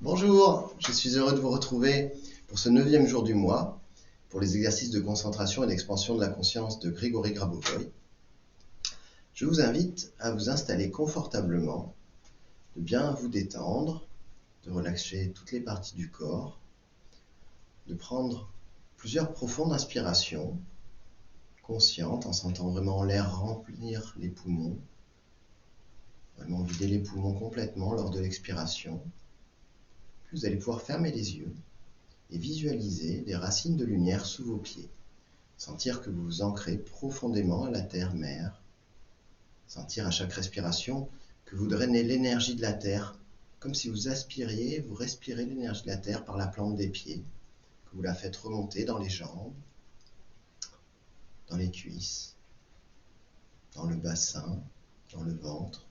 Bonjour, je suis heureux de vous retrouver pour ce 9e jour du mois, pour les exercices de concentration et d'expansion de la conscience de Grigory Grabovoï. Je vous invite à vous installer confortablement, de bien vous détendre, de relâcher toutes les parties du corps, de prendre plusieurs profondes inspirations, conscientes, en sentant vraiment l'air remplir les poumons, vraiment vider les poumons complètement lors de l'expiration. Puis vous allez pouvoir fermer les yeux et visualiser des racines de lumière sous vos pieds. Sentir que vous vous ancrez profondément à la terre-mère. Sentir à chaque respiration que vous drainez l'énergie de la terre, comme si vous aspiriez, vous respirez l'énergie de la terre par la plante des pieds, que vous la faites remonter dans les jambes, dans les cuisses, dans le bassin, dans le ventre,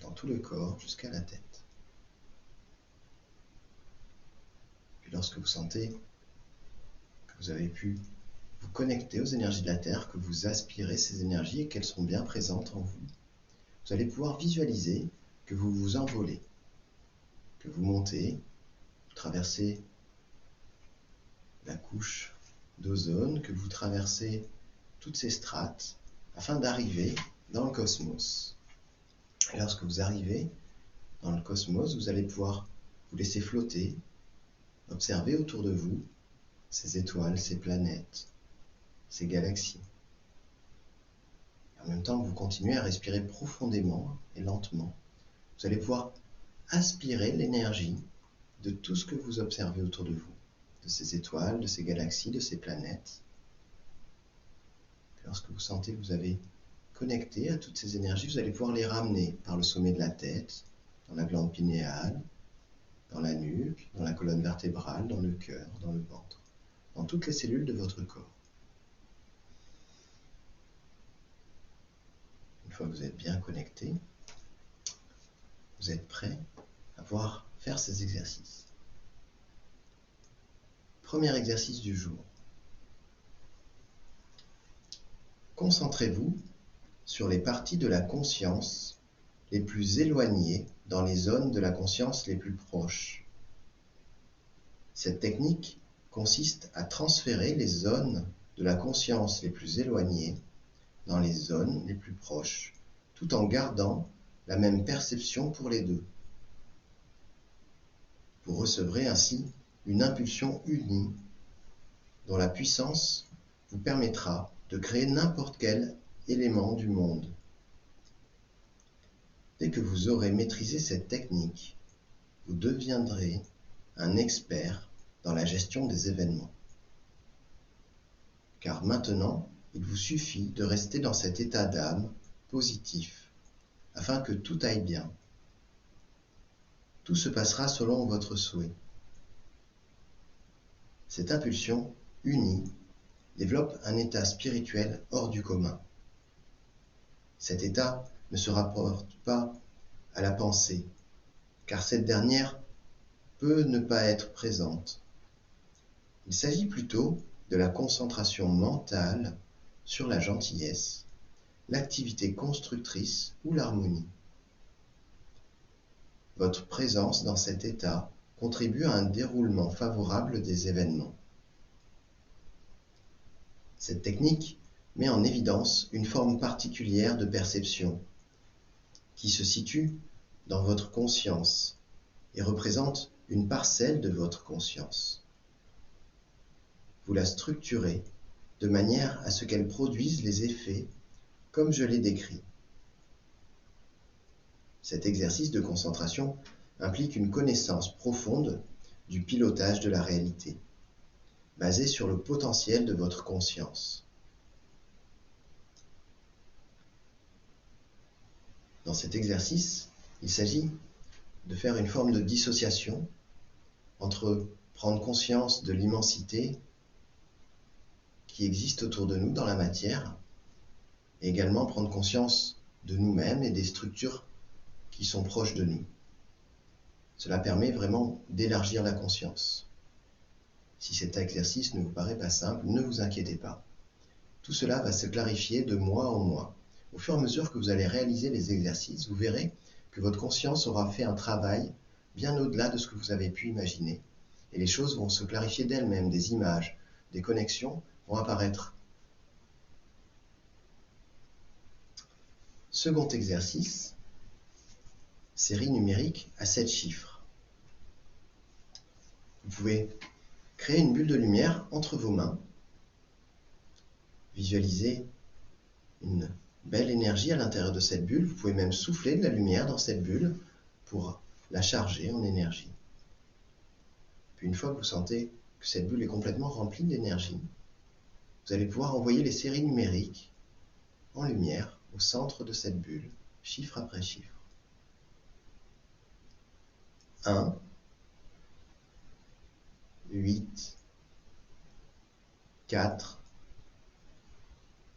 dans tout le corps jusqu'à la tête. Puis lorsque vous sentez que vous avez pu vous connecter aux énergies de la terre, que vous aspirez ces énergies et qu'elles sont bien présentes en vous, vous allez pouvoir visualiser que vous vous envolez, que vous montez, vous traversez la couche d'ozone, que vous traversez toutes ces strates afin d'arriver dans le cosmos. Et lorsque vous arrivez dans le cosmos, vous allez pouvoir vous laisser flotter, observer autour de vous ces étoiles, ces planètes, ces galaxies. Et en même temps que vous continuez à respirer profondément et lentement, vous allez pouvoir aspirer l'énergie de tout ce que vous observez autour de vous, de ces étoiles, de ces galaxies, de ces planètes. Lorsque vous sentez que vous avez connecté à toutes ces énergies, vous allez pouvoir les ramener par le sommet de la tête, dans la glande pinéale, dans la nuque, dans la colonne vertébrale, dans le cœur, dans le ventre, dans toutes les cellules de votre corps. Une fois que vous êtes bien connecté, vous êtes prêt à pouvoir faire ces exercices. Premier exercice du jour. Concentrez-vous sur les parties de la conscience les plus éloignées dans les zones de la conscience les plus proches. Cette technique consiste à transférer les zones de la conscience les plus éloignées dans les zones les plus proches, tout en gardant la même perception pour les deux. Vous recevrez ainsi une impulsion unie dont la puissance vous permettra de créer n'importe quel élément du monde. Dès que vous aurez maîtrisé cette technique, vous deviendrez un expert dans la gestion des événements. Car maintenant, il vous suffit de rester dans cet état d'âme positif, afin que tout aille bien. Tout se passera selon votre souhait. Cette impulsion unie développe un état spirituel hors du commun. Cet état ne se rapporte pas à la pensée, car cette dernière peut ne pas être présente. Il s'agit plutôt de la concentration mentale sur la gentillesse, l'activité constructrice ou l'harmonie. Votre présence dans cet état contribue à un déroulement favorable des événements. Cette technique met en évidence une forme particulière de perception qui se situe dans votre conscience et représente une parcelle de votre conscience. Vous la structurez de manière à ce qu'elle produise les effets comme je l'ai décrit. Cet exercice de concentration implique une connaissance profonde du pilotage de la réalité, basée sur le potentiel de votre conscience. Dans cet exercice, il s'agit de faire une forme de dissociation entre prendre conscience de l'immensité qui existe autour de nous dans la matière, et également prendre conscience de nous-mêmes et des structures qui sont proches de nous. Cela permet vraiment d'élargir la conscience. Si cet exercice ne vous paraît pas simple, ne vous inquiétez pas. Tout cela va se clarifier de mois en mois. Au fur et à mesure que vous allez réaliser les exercices, vous verrez que votre conscience aura fait un travail bien au-delà de ce que vous avez pu imaginer, et les choses vont se clarifier d'elles-mêmes, des images, des connexions vont apparaître. Second exercice, série numérique à 7 chiffres. Vous pouvez créer une bulle de lumière entre vos mains, visualiser une belle énergie à l'intérieur de cette bulle. Vous pouvez même souffler de la lumière dans cette bulle pour la charger en énergie. Puis une fois que vous sentez que cette bulle est complètement remplie d'énergie, vous allez pouvoir envoyer les séries numériques en lumière au centre de cette bulle, chiffre après chiffre. 1, 8, 4,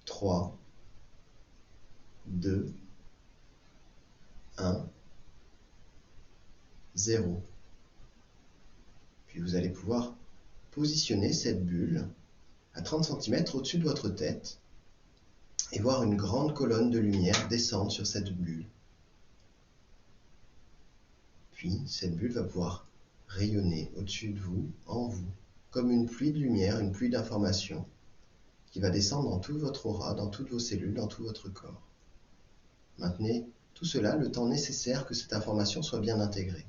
3, 2, 1, 0. Puis vous allez pouvoir positionner cette bulle à 30 cm au-dessus de votre tête et voir une grande colonne de lumière descendre sur cette bulle. Puis cette bulle va pouvoir rayonner au-dessus de vous, en vous, comme une pluie de lumière, une pluie d'informations qui va descendre dans toute votre aura, dans toutes vos cellules, dans tout votre corps. Maintenez tout cela le temps nécessaire que cette information soit bien intégrée.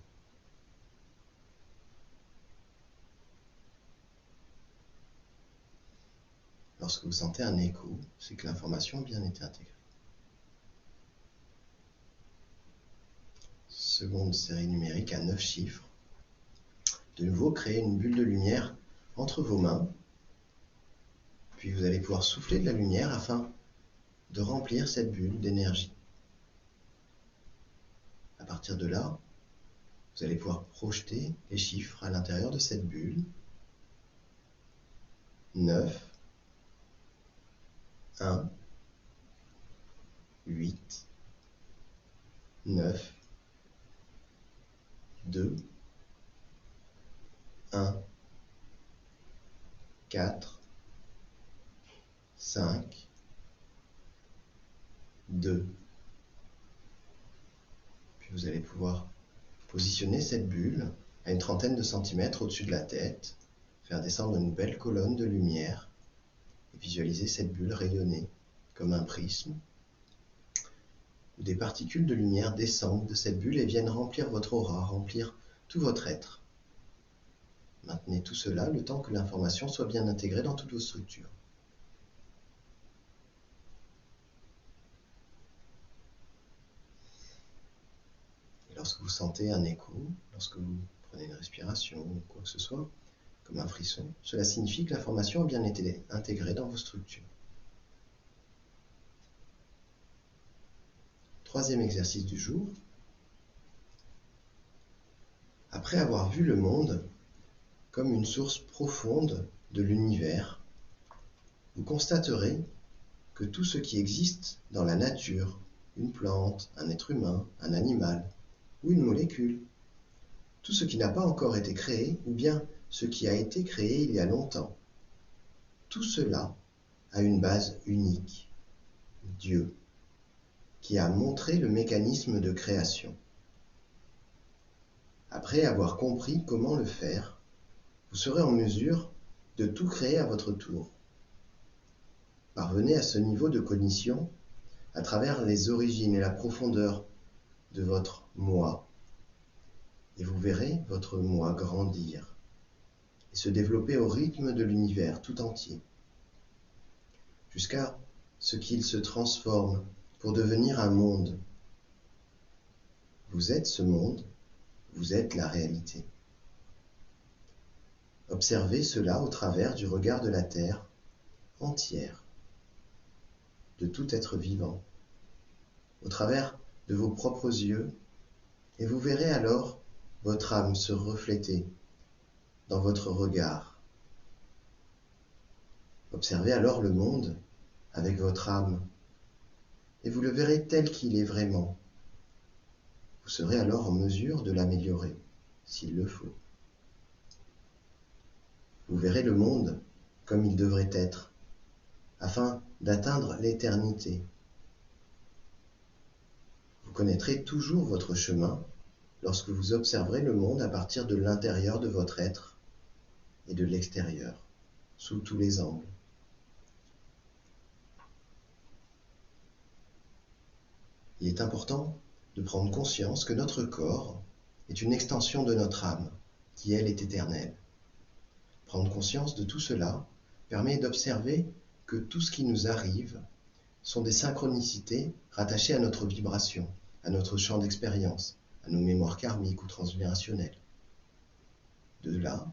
Lorsque vous sentez un écho, c'est que l'information a bien été intégrée. Seconde série numérique à 9 chiffres. De nouveau, créez une bulle de lumière entre vos mains. Puis vous allez pouvoir souffler de la lumière afin de remplir cette bulle d'énergie. À partir de là, vous allez pouvoir projeter les chiffres à l'intérieur de cette bulle. 9, 1, 8, 9, 2, 1, 4, 5, 2. Puis vous allez pouvoir positionner cette bulle à une trentaine de centimètres au-dessus de la tête, faire descendre une belle colonne de lumière et visualiser cette bulle rayonner comme un prisme, où des particules de lumière descendent de cette bulle et viennent remplir votre aura, remplir tout votre être. Maintenez tout cela le temps que l'information soit bien intégrée dans toutes vos structures. Et lorsque vous sentez un écho, lorsque vous prenez une respiration ou quoi que ce soit, comme un frisson, cela signifie que l'information a bien été intégrée dans vos structures. Troisième exercice du jour. Après avoir vu le monde comme une source profonde de l'univers, vous constaterez que tout ce qui existe dans la nature, une plante, un être humain, un animal ou une molécule, tout ce qui n'a pas encore été créé ou bien ce qui a été créé il y a longtemps, tout cela a une base unique, Dieu, qui a montré le mécanisme de création. Après avoir compris comment le faire, vous serez en mesure de tout créer à votre tour. Parvenez à ce niveau de cognition à travers les origines et la profondeur de votre moi, et vous verrez votre moi grandir et se développer au rythme de l'univers tout entier, jusqu'à ce qu'il se transforme pour devenir un monde. Vous êtes ce monde, vous êtes la réalité. Observez cela au travers du regard de la Terre entière, de tout être vivant, au travers de vos propres yeux, et vous verrez alors votre âme se refléter dans votre regard. Observez alors le monde avec votre âme, et vous le verrez tel qu'il est vraiment. Vous serez alors en mesure de l'améliorer, s'il le faut. Vous verrez le monde comme il devrait être, afin d'atteindre l'éternité. Vous connaîtrez toujours votre chemin lorsque vous observerez le monde à partir de l'intérieur de votre être et de l'extérieur, sous tous les angles. Il est important de prendre conscience que notre corps est une extension de notre âme, qui elle est éternelle. Prendre conscience de tout cela permet d'observer que tout ce qui nous arrive sont des synchronicités rattachées à notre vibration, à notre champ d'expérience, à nos mémoires karmiques ou transgénérationnelles. De là,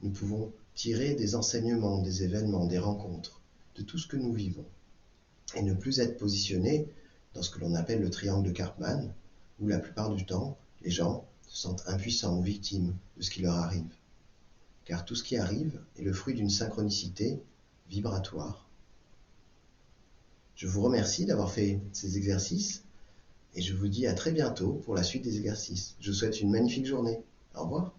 nous pouvons tirer des enseignements, des événements, des rencontres, de tout ce que nous vivons, et ne plus être positionnés dans ce que l'on appelle le triangle de Karpman, où la plupart du temps, les gens se sentent impuissants ou victimes de ce qui leur arrive. Car tout ce qui arrive est le fruit d'une synchronicité vibratoire. Je vous remercie d'avoir fait ces exercices et je vous dis à très bientôt pour la suite des exercices. Je vous souhaite une magnifique journée. Au revoir.